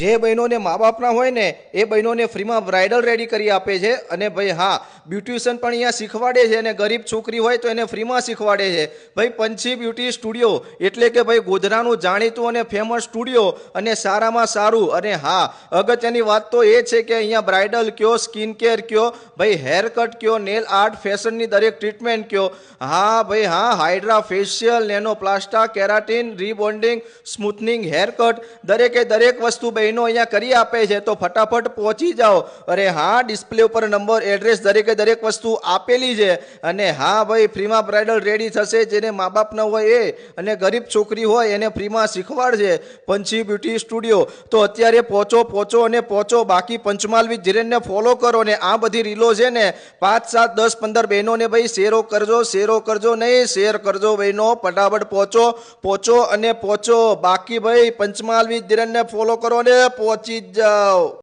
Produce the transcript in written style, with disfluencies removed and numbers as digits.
જે બહેનોને મા બાપના હોય ને એ બહેનોને ફ્રીમાં બ્રાઇડલ રેડી કરી આપે છે। અને ભાઈ હા, બ્યુટિશિયન પણ અહીંયા શીખવાડે છે, અને ગરીબ છોકરી હોય તો એને ફ્રીમાં શીખવાડે છે। ભાઈ પંછી બ્યુટી સ્ટુડિયો એટલે કે ભાઈ ગોધરાનું જાણીતું અને ફેમસ સ્ટુડિયો, અને સારામાં સારું। અને હા, અગત્યની વાત તો એ છે કે અહીંયા બ્રાઇડલ કયો, સ્કિન કેર કયો, ભાઈ હેર કટ કયો, નેલ આર્ટ, ફેશનની દરેક ટ્રીટમેન્ટ કયો, હા ભાઈ હા, hydra facial, nano plastia, keratin, rebonding, smoothening, hair cut, દરેકે દરેક વસ્તુ બહેનો અહીંયા કરી આપે છે। તો ફટાફટ પહોંચી જાઓ। અરે હા, ડિસ્પ્લે ઉપર નંબર, એડ્રેસ, દરેકે દરેક વસ્તુ આપેલી છે। અને હા ભાઈ, ફ્રીમાં બ્રાઇડલ રેડી થશે। જેને મા બાપ ન હોય એ અને ગરીબ છોકરી હોય એને ફ્રીમાં શીખવાડશે પંછી બ્યુટી સ્ટુડિયો। તો અત્યારે પહોંચો અને પહોંચો। બાકી પંચમહાલ વિથ ધીરેનને ફોલો કરો, ને આ બધી રીલો છે ને 5, 7, 10, 15 બહેનોને ભાઈ શેરો કરજો નહીં, શેર કરજો બહેનો। ફટાફટ પહોંચો અને પહોંચો। બાકી ભાઈ પંચમહાલ વિથ ધીરેનને ફોલો કરો ને પહોંચી જ જાઓ।